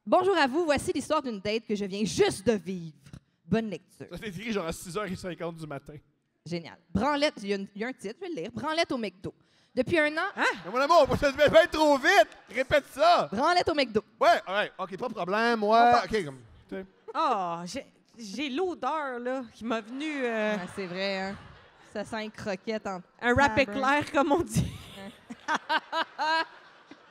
Bonjour à vous, voici l'histoire d'une date que je viens juste de vivre. Bonne lecture. Ça s'est écrit genre à 6h50 du matin. Génial. Branlette, il y a un titre, je vais le lire. Branlette au McDo. Depuis un an, Mais mon amour, ça devait pas être trop vite! Répète ça! branlette au McDo. Ouais, ok, pas de problème, ouais. Ok, comme. t'sais. Ah, j'ai l'odeur, là, qui m'a venu... Ah, c'est vrai, hein? Ça sent une croquette en... un rap tabarnak. éclair, comme on dit.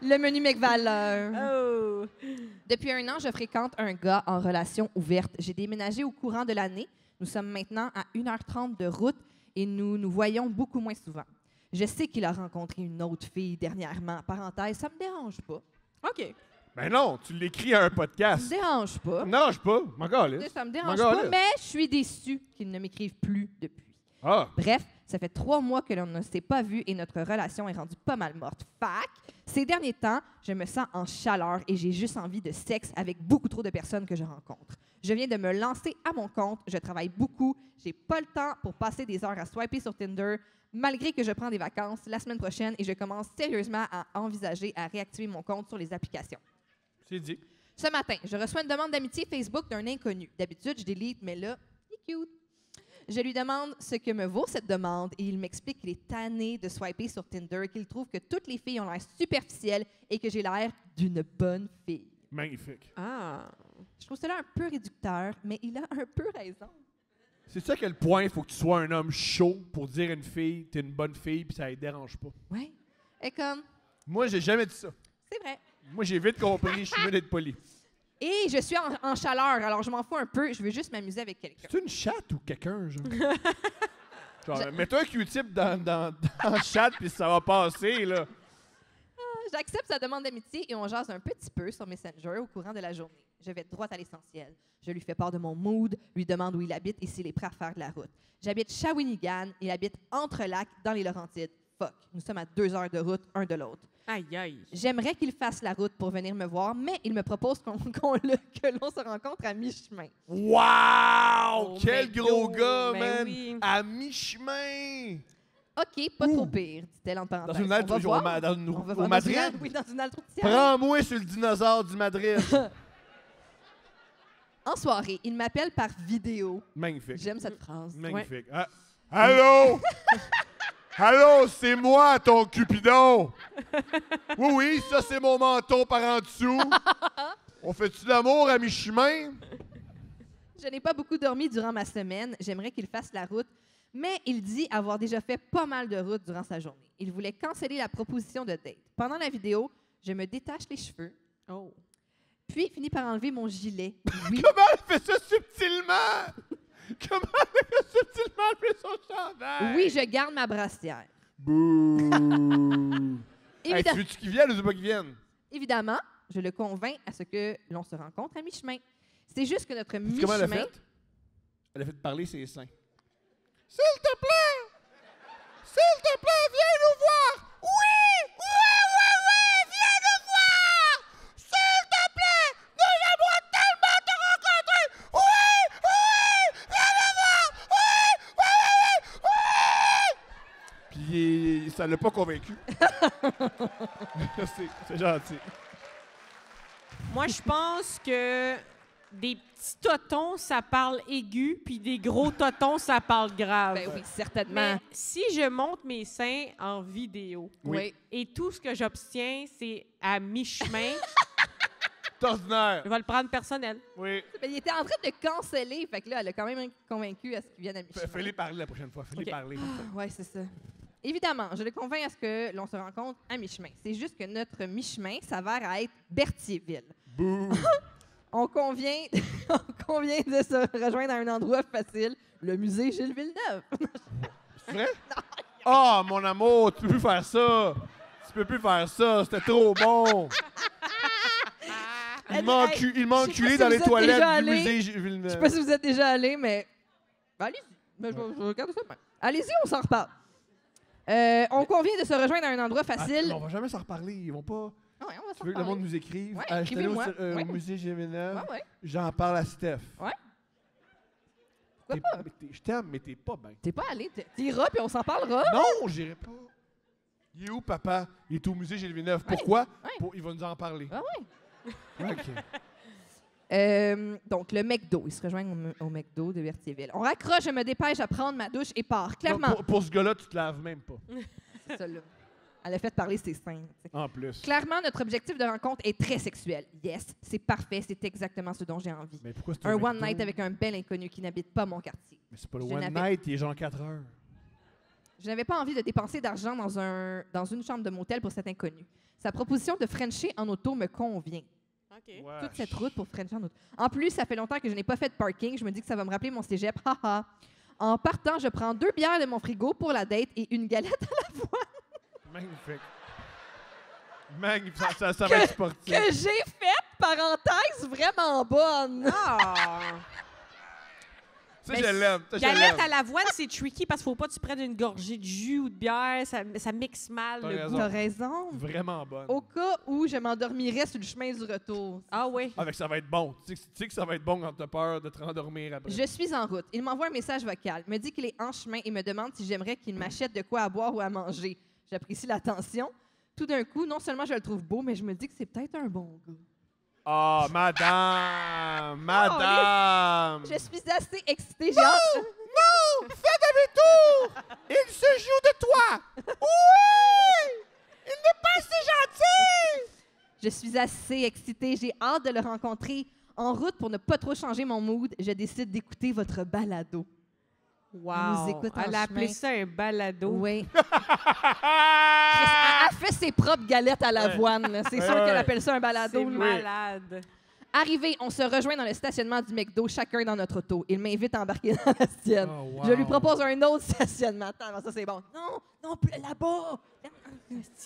Le menu McValeur. Oh! Depuis un an, je fréquente un gars en relation ouverte. J'ai déménagé au courant de l'année. Nous sommes maintenant à 1h30 de route et nous nous voyons beaucoup moins souvent. Je sais qu'il a rencontré une autre fille dernièrement. Parenthèse, ça me dérange pas. OK. Ben non, tu l'écris à un Ça me podcast. dérange pas. Ça me dérange pas, m'en calisse. Ça me dérange Regarde, pas, là. mais je suis déçue qu'il ne m'écrive plus depuis. Ah, Bref, ça fait 3 mois que l'on ne s'est pas vu et notre relation est rendue pas mal morte. Fac, ces derniers temps, je me sens en chaleur et j'ai juste envie de sexe avec beaucoup trop de personnes que je rencontre. Je viens de me lancer à mon compte, je travaille beaucoup, j'ai pas le temps pour passer des heures à swiper sur Tinder, malgré que je prends des vacances la semaine prochaine et je commence sérieusement à envisager à réactiver mon compte sur les applications. c'est dit. Ce matin, je reçois une demande d'amitié Facebook d'un inconnu. D'habitude, je délite, mais là, il est cute. Je lui demande ce que me vaut cette demande et il m'explique qu'il est tanné de swiper sur Tinder, qu'il trouve que toutes les filles ont l'air superficielles et que j'ai l'air d'une bonne fille. Magnifique. Ah. Je trouve cela un peu réducteur, mais il a un peu raison. C'est ça à quel point il faut que tu sois un homme chaud pour dire à une fille, t'es une bonne fille, puis ça ne dérange pas. Ouais. Et comme, Moi, j'ai jamais dit ça. c'est vrai. Moi, j'ai vite compris, je suis mieux d'être poli. Et je suis en chaleur, alors je m'en fous un peu, je veux juste m'amuser avec quelqu'un. C'est une chatte ou quelqu'un, genre? Genre, mets-toi un Q-tip dans le chat, puis ça va passer, là. J'accepte sa demande d'amitié et on jase un petit peu sur Messenger au courant de la journée. Je vais droit à l'essentiel. Je lui fais part de mon mood, lui demande où il habite et s'il est prêt à faire de la route. J'habite Shawinigan, il habite Entre-Lacs dans les Laurentides. Fuck, nous sommes à 2 heures de route, un de l'autre. Aïe, aïe. J'aimerais qu'il fasse la route pour venir me voir, mais il me propose que l'on se rencontre à mi-chemin. Wow! Oh, Quel McDo, gros gars, ben man! oui. À mi-chemin! OK, pas trop pire, dit-elle en Dans parenthèse. une altre On va voir. au On va voir au dans une Madrid? altre- Oui, dans une altre routière. Prends-moi sur le dinosaure du Madrid. En soirée, il m'appelle par vidéo. Magnifique. J'aime cette phrase. Magnifique. Ah. Allô? Allô, c'est moi, ton Cupidon! Oui, oui, ça, c'est mon menton par en dessous. On fait-tu l'amour à mi-chemin? Je n'ai pas beaucoup dormi durant ma semaine. J'aimerais qu'il fasse la route, mais il dit avoir déjà fait pas mal de routes durant sa journée. Il voulait canceller la proposition de date. Pendant la vidéo, je me détache les cheveux, Oh. puis finit par enlever mon gilet. Oui, Comment elle fait ça subtilement? Comment elle fait subtilement enlever son chandail? oui, je garde ma brassière. Bouh! Hey, Évidemment, tu veux-tu qu'ils viennent ou tu veux pas qu'ils viennent? évidemment, je le convainc à ce que l'on se rencontre à mi-chemin. C'est juste que notre Tu sais comment elle a mi-chemin... fait? Elle a fait parler ses seins. S'il te plaît! S'il te plaît, viens nous voir! Oui! Oui, oui, oui! Viens nous voir! S'il te plaît! Nous j'aimerais tellement te rencontrer! Oui! Oui! Viens nous voir! Oui! Oui, oui, oui! Puis ça l'a pas convaincu. C'est gentil. Moi, je pense que des petits totons, ça parle aigu, puis des gros totons, ça parle grave. Ben oui, certainement. Mais si je monte mes seins en vidéo Oui. et tout ce que j'obtiens, c'est à mi-chemin, C'est ordinaire. je vais le prendre personnel. Oui. Mais il était en train de canceller, fait que là, elle a quand même convaincu à ce qu'il vienne à mi-chemin. Fais-les parler la prochaine fois. Fais-les Ok. parler. Oui, c'est ça. Évidemment, je le convainc à ce que l'on se rencontre à mi-chemin. C'est juste que notre mi-chemin s'avère à être Berthierville. Bouh! On convient, on convient de se rejoindre à un endroit facile, le musée Gilles Villeneuve. C'est vrai? Ah, mon amour, tu peux plus faire ça. Tu peux plus faire ça. C'était trop bon. Il m'a Hey, enculé si dans vous les êtes toilettes déjà du allé. musée Je Villeneuve. sais pas si vous êtes déjà allé, mais ben, allez-y. Ben, je vais regarder ça demain. Allez-y, on s'en reparle. On convient de se rejoindre à un endroit facile. On va jamais s'en reparler. Ils vont pas. Ah ouais, on va Tu s'en veux que le reparler. monde nous écrive? Ouais, Je suis allé écrivez-moi. Ouais. au musée Villeneuve. Ouais, ouais. J'en parle à Steph. Ouais. T'es- Pourquoi pas? Je t'aime, mais t'es pas bien. T'es pas allé. T'iras, puis on s'en parlera. Non, j'irai pas. Il est où, papa? Il est au musée Gilles Villeneuve. Pourquoi? Ouais. Il va nous en parler. Ah ouais. OK. Donc, le McDo. Ils se rejoignent au McDo de Berthierville. On raccroche, je me dépêche à prendre ma douche et pars. Clairement. Non, pour ce gars-là, tu te laves même pas. C'est ça, là. Elle a fait parler ses seins. T'sais. En plus. Clairement, notre objectif de rencontre est très sexuel. Yes, c'est parfait. C'est exactement ce dont j'ai envie. Mais pourquoi c'est Un McDo? one night avec un bel inconnu qui n'habite pas mon quartier. Mais c'est pas le Je one n'avais- night, il est genre 4 heures. Je n'avais pas envie de dépenser d'argent dans une chambre de motel pour cet inconnu. Sa proposition de Frencher en auto me convient. OK. Toute cette route pour Frencher en auto. En plus, ça fait longtemps que je n'ai pas fait de parking. Je me dis que ça va me rappeler mon cégep. Haha. En partant, je prends 2 bières de mon frigo pour la date et une galette à l'avoine Magnifique. Magnifique. Ça va être sportif. que j'ai faite, parenthèse, vraiment bonne. Ah! Ça, Mais je l'aime. Ça, je Galette l'aime. à l'avoine, c'est tricky parce qu'il faut pas que tu prennes une gorgée de jus ou de bière. Ça mixe mal T'as le raison. goût. T'as raison. Vraiment bonne. Au cas où je m'endormirais sur le chemin du retour. Ah oui. Avec ça va être bon. Tu sais que ça va être bon quand t'as peur de te rendormir après. Je suis en route. Il m'envoie un message vocal, me dit qu'il est en chemin et me demande si j'aimerais qu'il m'achète de quoi à boire ou à manger. J'apprécie l'attention. Tout d'un coup, non seulement je le trouve beau, mais je me dis que c'est peut-être un bon gars. Ah, madame! Madame! Je suis assez excitée. J'ai hâte. Non! Fais demi-tour! Il se joue de toi! Oui! Il n'est pas si gentil! Je suis assez excitée. J'ai hâte de le rencontrer. En route, pour ne pas trop changer mon mood, je décide d'écouter votre balado. Wow. nous écoute en Elle a appelé chemin. ça un balado. Oui. Elle fait ses propres galettes à l'avoine. là. C'est sûr Ouais. qu'elle appelle ça un balado. C'est là. malade. Arrivé, on se rejoint dans le stationnement du McDo, chacun dans notre auto. Il m'invite à embarquer dans la sienne. Oh, wow. Je lui propose un autre stationnement. Attends, ça c'est bon. Non, non, plus là-bas.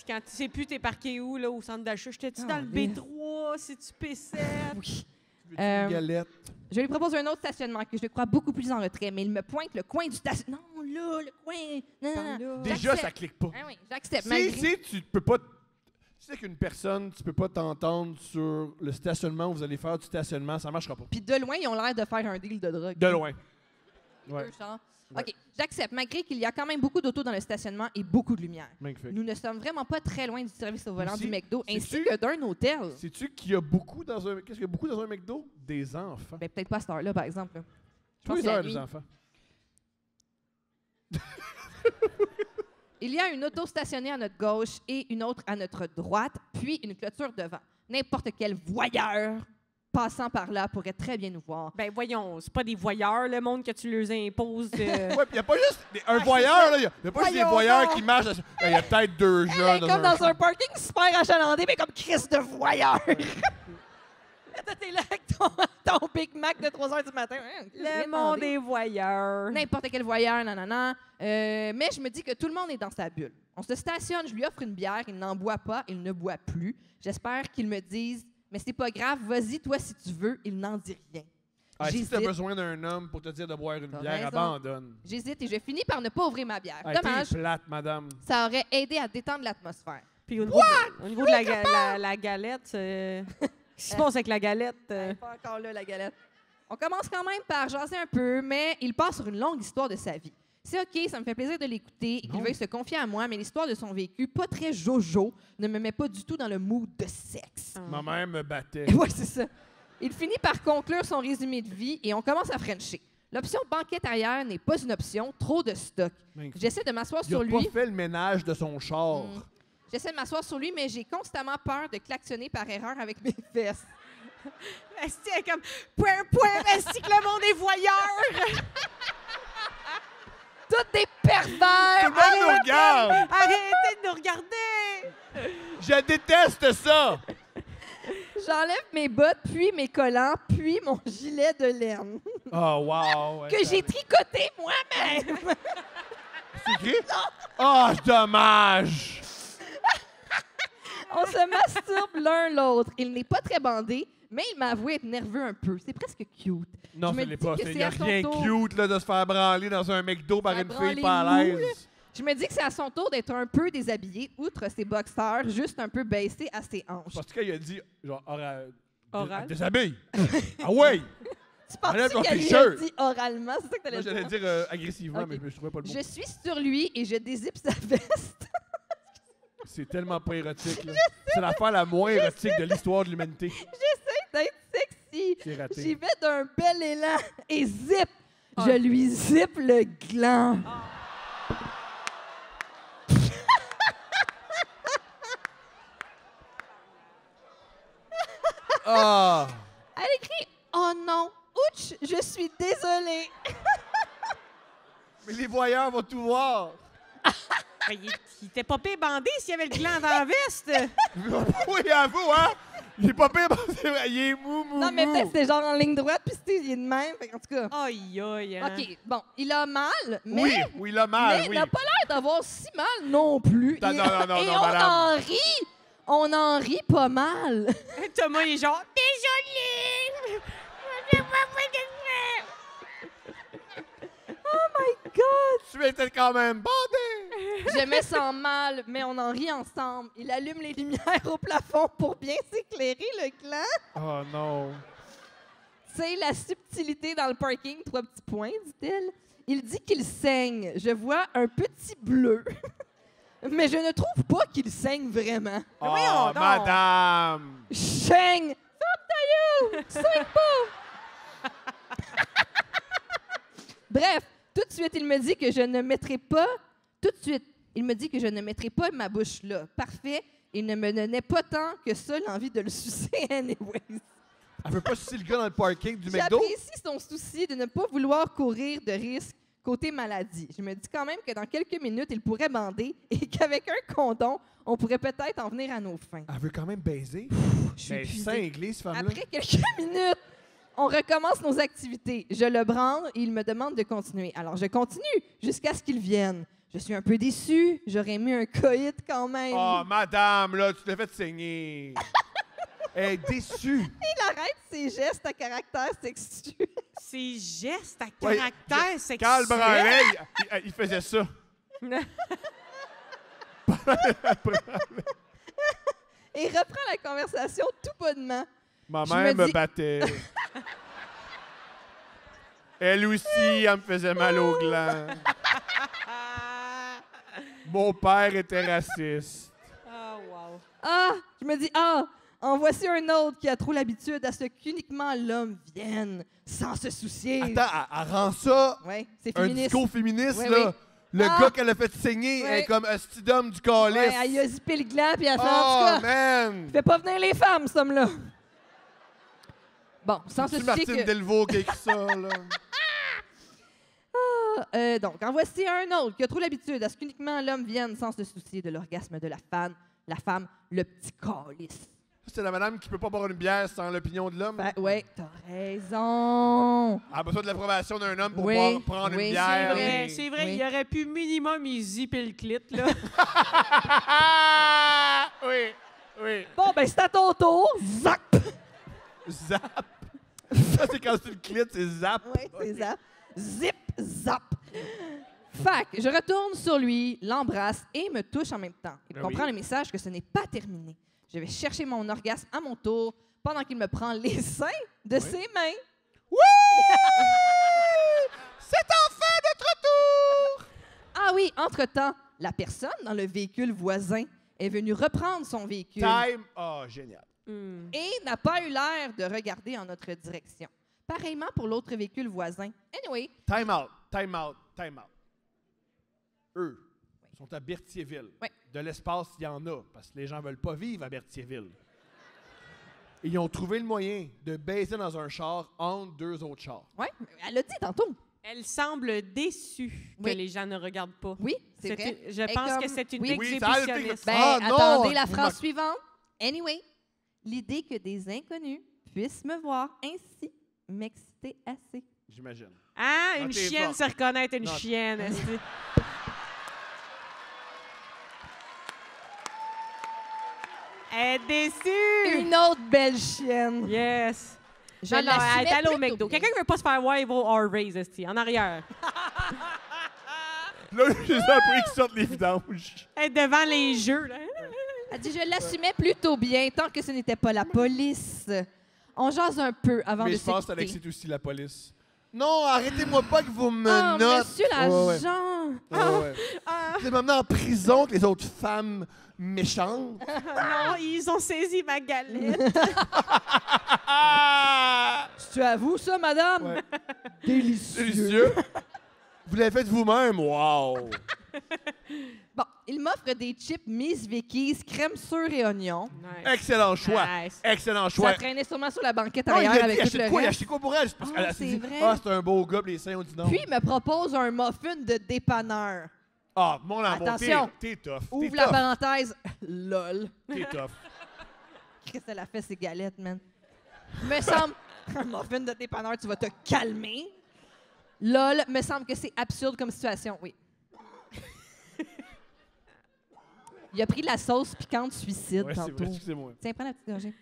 Quand tu sais plus t'es parqué où, là, au centre d'achat, j'étais-tu dans le oui. B3, c'est-tu P7? Oui. Veux-tu Euh, une galette? Je lui propose un autre stationnement que je crois beaucoup plus en retrait, mais il me pointe le coin du stationnement. Non, là, le coin. Non, Par non, là. non. Déjà, J'accepte. ça clique pas. Ah oui, j'accepte. Si, malgré- si tu peux pas. Tu sais qu'une personne, tu peux pas t'entendre sur le stationnement où vous allez faire du stationnement, ça marchera pas. Puis de loin, ils ont l'air de faire un deal de drogue. De loin. Deux Ouais. chars. Ouais. OK, j'accepte, malgré qu'il y a quand même beaucoup d'autos dans le stationnement et beaucoup de lumière. Magnifique. Nous ne sommes vraiment pas très loin du service au volant Aussi, du McDo, ainsi sais-tu- que d'un hôtel. Sais-tu qu'il y a beaucoup dans un. Qu'est-ce qu'il y a beaucoup dans un McDo? Des enfants. Ben, peut-être pas à cette heure-là, par exemple. là. Je Tous pense les que c'est la heures, nuit. les enfants. Il y a une auto stationnée à notre gauche et une autre à notre droite, puis une clôture devant. N'importe quel voyeur passant par là pourrait très bien nous voir. Ben voyons, c'est pas des voyeurs, le monde que tu leur imposes. Ouais, puis il n'y a pas juste un voyeur, là. Il n'y a pas juste des Voyons voyeurs donc. qui marchent. Il y a peut-être deux Elle jeunes est comme dans un champ. parking super achalandé, mais comme Chris de voyeur. Là, toi, t'es là avec ton Big Mac de 3 h du matin. Hein, Chris, viens Le monde demander. des voyeurs. N'importe quel voyeur, nanana. Mais je me dis que tout le monde est dans sa bulle. On se stationne, je lui offre une bière, il n'en boit pas, il ne boit plus. J'espère qu'il me dise « Mais c'est pas grave, vas-y, toi, si tu veux. » Il n'en dit rien. Ah, si tu as J'hésite. besoin d'un homme pour te dire de boire une T'as bière, raison. abandonne. J'hésite et je finis par ne pas ouvrir ma bière. Ah, Dommage, t'es plate, madame. ça aurait aidé à détendre l'atmosphère. Puis au niveau, au niveau de la galette, qu'est-ce qui se passe avec la galette? Elle est pas encore là, la galette. On commence quand même par jaser un peu, mais il part sur une longue histoire de sa vie. C'est OK, ça me fait plaisir de l'écouter et qu'il Non. veuille se confier à moi, mais l'histoire de son vécu, pas très jojo, ne me met pas du tout dans le mood de sexe. Ma mère me battait. Ouais, c'est ça. Il finit par conclure son résumé de vie et on commence à frencher. L'option banquette arrière n'est pas une option, trop de stock. J'essaie de m'asseoir Il sur a lui. pas fait le ménage de son char. Mm. J'essaie de m'asseoir sur lui, mais j'ai constamment peur de klaxonner par erreur avec mes fesses. Est-ce que c'est comme point, est-ce que le monde est voyeur? Toutes des pervers! Tout le monde nous regarde! Arrêtez de nous regarder! Je déteste ça! J'enlève mes bottes, puis mes collants, puis mon gilet de laine Oh, wow! ouais, que ça- j'ai tricoté moi-même. C'est écrit? Oh, dommage! On se masturbe l'un l'autre. Il n'est pas très bandé, mais il m'a avoué être nerveux un peu. C'est presque cute. Non, Je me ce n'est dis pas. que Il c'est n'y a à son rien tour. cute là, de se faire branler dans un McDo par Faire une fille branler pas à mou, l'aise. Je me dis que c'est à son tour d'être un peu déshabillé, outre ses boxers, juste un peu baissé à ses hanches. Parce qu'il a dit, genre, Oral. déshabille. Ah ouais! Tu Enlève ton penses qu'elle lui a t-shirt. dit oralement? C'est ça que Moi, t'allais j'allais dire? dire agressivement, Ok. mais je trouvais pas le mot. Je suis sur lui et je dézippe sa veste. C'est tellement pas érotique. là. C'est l'affaire la moins érotique de l'histoire de l'humanité. J'essaie d'être sexy réussi. C'est raté. J'y vais d'un bel élan et zip, Ah. je lui zip le gland. Ah! Elle écrit « Oh non, ouch, je suis désolée. Mais les voyeurs vont tout voir. Ben, il était pas pire bandé s'il y avait le gland dans la veste. Oui, avoue, hein? Il est pas pire, c'est vrai, il est mou, » mou, Non, mais mou. peut-être c'était genre en ligne droite, puis c'était il est de même. Fait en tout cas, Aïe, aïe, hein. OK, bon, il a mal, mais... Oui, oui, il a mal, Mais il oui. n'a pas l'air d'avoir si mal non plus. Non, non, non, Et non, on madame. en rit. On en rit pas mal. Thomas, il est genre, désolé! God! Tu étais quand même bandé. Je me sens mal, mais on en rit ensemble. Il allume les lumières au plafond pour bien s'éclairer le gland. Oh non. C'est la subtilité dans le parking, 3 petits points, dit-il. Il dit qu'il saigne. Je vois un petit bleu. Mais je ne trouve pas qu'il saigne vraiment. Oh, voyons donc. madame. Saigne! Ferme ta gueule! Saigne pas! Bref, tout de suite, il me dit que je ne mettrai pas... Tout de suite, il me dit que je ne mettrai pas ma bouche là. Parfait. Il ne me donnait pas tant que ça l'envie de le sucer anyways. Elle veut pas sucer le gars dans le parking du McDo? J'apprécie son souci de ne pas vouloir courir de risque côté maladie. Je me dis quand même que dans quelques minutes, il pourrait bander et qu'avec un condom, on pourrait peut-être en venir à nos fins. Elle veut quand même baiser? Je suis Elle est épuisée. cinglée, cette femme-là. Après quelques minutes, on recommence nos activités. Je le branle et il me demande de continuer. Alors, je continue jusqu'à ce qu'il vienne. Je suis un peu déçue. J'aurais mis un coït quand même. Oh, madame, là, tu t'es fait saigner. Elle est déçue. Il arrête ses gestes à caractère sexuel. Ses gestes à Ouais, caractère sexuel. Quand le branlait, il faisait ça. Et reprend la conversation tout bonnement. Ma Je mère me me dis- battait. Elle aussi, elle me faisait mal au gland. Mon père était raciste. Ah, wow. Ah, je me dis, en voici un autre qui a trop l'habitude à ce qu'uniquement l'homme vienne sans se soucier. Attends, elle rend ça Ouais, c'est un féministe. discours féministe, Oui, là. oui. Le Ah! gars qu'elle a fait saigner Oui. est comme un petit homme du calice. Ouais, elle a zippé le gland puis elle a fait, en Oh, tout cas, man! fait pas venir les femmes, ce homme-là. Bon, sans se C'est soucier Martine que... Delvaux qui a écrit ça, là. donc, en voici un autre qui a trop l'habitude à ce qu'uniquement l'homme vienne sans se soucier de l'orgasme de la femme, le petit calice. C'est la madame qui peut pas boire une bière sans l'opinion de l'homme. Ouais, t'as raison. Elle a besoin de l'approbation d'un homme pour Oui, pouvoir prendre oui, une c'est bière. vrai. C'est vrai, Oui. il aurait pu minimum y zipper le clit, là. Oui, oui. Bon, ben, c'est à ton tour. Zap! Zap. Ça, c'est quand c'est une clit, c'est zap. Oui, c'est zap. Zip, zap. Fac, je retourne sur lui, l'embrasse et me touche en même temps. Il Ah comprend oui. le message que ce n'est pas terminé. Je vais chercher mon orgasme à mon tour pendant qu'il me prend les seins de ses mains. Oui! C'est enfin notre tour! Ah oui, entre-temps, la personne dans le véhicule voisin est venue reprendre son véhicule Time. Oh, génial. Hmm. et n'a pas eu l'air de regarder en notre direction. Pareillement pour l'autre véhicule voisin. Anyway, Time out, time out, time out. Eux sont à Berthierville. Oui. De l'espace, il y en a, parce que les gens veulent pas vivre à Berthierville. Et ils ont trouvé le moyen de baiser dans un char entre deux autres chars. ouais, elle l'a dit tantôt. Elle semble déçue Oui. que les gens ne regardent pas. Oui, c'est vrai. Je Et pense comme- que c'est une oui. Oui, ça a été- exhibitionniste. Ben, Ah, non! attendez la Vous phrase m'en- suivante. Anyway, l'idée que des inconnus puissent me voir ainsi m'excitait assez. J'imagine. Ah, Non, une t'es chienne fort. se reconnaître une Non. chienne. esti. Elle est déçue! Une autre belle chienne. Yes! Je Non, non, elle l'assumais est allée au plutôt McDo. bien. Quelqu'un qui veut pas se faire voir, il va au R-Raise, esti, en arrière. Là, j'ai appris qu'ils sortent les vidanges. Elle est devant les jeux, là. Elle dit, je l'assumais plutôt bien, tant que ce n'était pas la police. On jase un peu avant Mais de je pense s'écouter. qu'Alex, c'est aussi la police. Non, arrêtez-moi pas que vous me Ah, notez. monsieur l'agent! Vous allez m'emmener en prison avec les autres femmes méchantes. Non, ils ont saisi ma galette. Ah! C'est à vous, ça, madame? Ouais. Délicieux. Délicieux. Vous l'avez fait vous-même? Wow! Bon, il m'offre des chips Miss Vicky's, crème sûre et oignons. Nice. Excellent choix. Nice. Excellent Ça choix. traînait sûrement sur la banquette Non, il arrière a dit, avec tout achète le quoi? Il a reste. acheté quoi pour elle? C'est parce Ah, qu'elle a c'est dit, vrai. ah, c'est un beau gars, puis les seins ont dit non. Puis, il me propose un muffin de dépanneur. Ah, mon amour, Attention. t'es tough. Ouvre T'es la tough. parenthèse. LOL. T'es tough. Qu'est-ce qu'elle a fait, ces galettes, man? Me semble... Un muffin de dépanneur, tu vas te calmer. LOL, me semble que c'est absurde comme situation, oui. Il a pris de la sauce piquante suicide Ouais, c'est tantôt. vrai, excusez-moi. Tiens, prends la petite gorgée.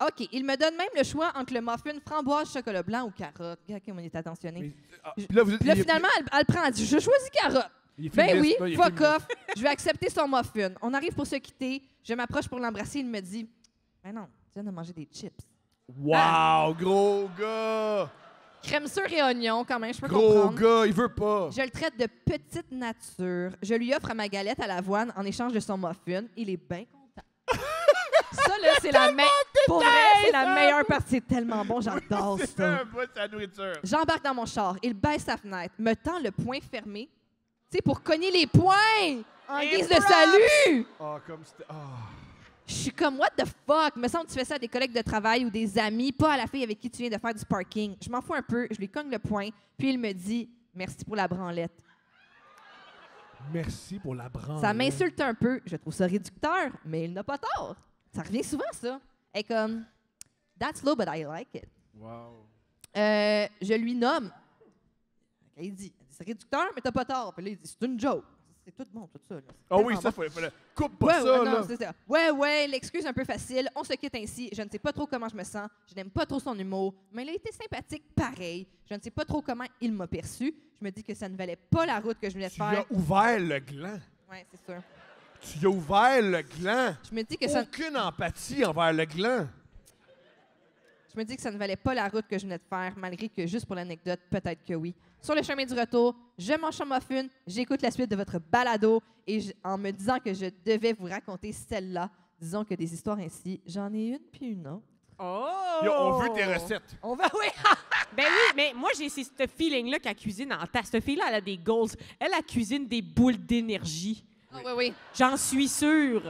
OK. Il me donne même le choix entre le muffin framboise, chocolat blanc ou carotte. Regarde comme on est attentionné. Mais, ah, puis là, vous êtes, Puis là, il est- finalement, elle prend. Elle dit, je choisis carotte. il est Ben féministe, oui, là, il est fuck féministe. off. Je vais accepter son muffin. On arrive pour se quitter. Je m'approche pour l'embrasser. Il me dit, ben non, tu viens de manger des chips. Wow, gros gars! Crème sûre et oignon, quand même, je peux Gros comprendre. gars, il veut pas. Je le traite de petite nature. Je lui offre ma galette à l'avoine en échange de son muffin. Il est bien content. Ça, là, c'est la meilleure. Pour vrai, c'est la meilleure partie. C'est tellement bon, j'adore C'est ça. un bout de sa nourriture. J'embarque dans mon char. Il baisse sa fenêtre, me tend le poing fermé, tu sais, pour cogner les poings en Et guise de props! salut. Ah, comme c'était. Ah. Je suis comme, what the fuck? Me semble que tu fais ça à des collègues de travail ou des amis, pas à la fille avec qui tu viens de faire du parking. Je m'en fous un peu, je lui cogne le poing, puis il me dit, merci pour la branlette. Merci pour la branle. Ça m'insulte un peu, je trouve ça réducteur, mais il n'a pas tort. Ça revient souvent, ça. Elle est comme, that's low, but I like it. Wow. Je lui nomme. Il dit, c'est réducteur, mais t'as pas tort. Puis là, il dit, c'est une joke. C'est tout bon, tout ça. Là. C'est Ah oui, tellement ça, bon. fallait. Coupe pas Ouais, ça, ouais, là. non, c'est ça. Ouais, l'excuse un peu facile. On se quitte ainsi. Je ne sais pas trop comment je me sens. Je n'aime pas trop son humour. Mais il a été sympathique pareil. Je ne sais pas trop comment il m'a perçu. Je me dis que ça ne valait pas la route que je venais de Tu lui faire. as ouvert le gland. Ouais, c'est sûr. Tu lui as ouvert le gland. Je me dis que ça... Aucune empathie envers le gland. Je me dis que ça ne valait pas la route que je venais de faire, malgré que, juste pour l'anecdote, peut-être que oui. Sur le chemin du retour, je mange un muffin, j'écoute la suite de votre balado et en me disant que je devais vous raconter celle-là, disons que des histoires ainsi, j'en ai une puis une autre. Oh! Yo, on veut tes recettes. On va, oui! Ben oui, mais moi, j'ai ce feeling-là qu'elle cuisine en tas. Cette fille-là, elle a des goals. Elle cuisine des boules d'énergie. Ah, oui, oui. J'en suis sûre.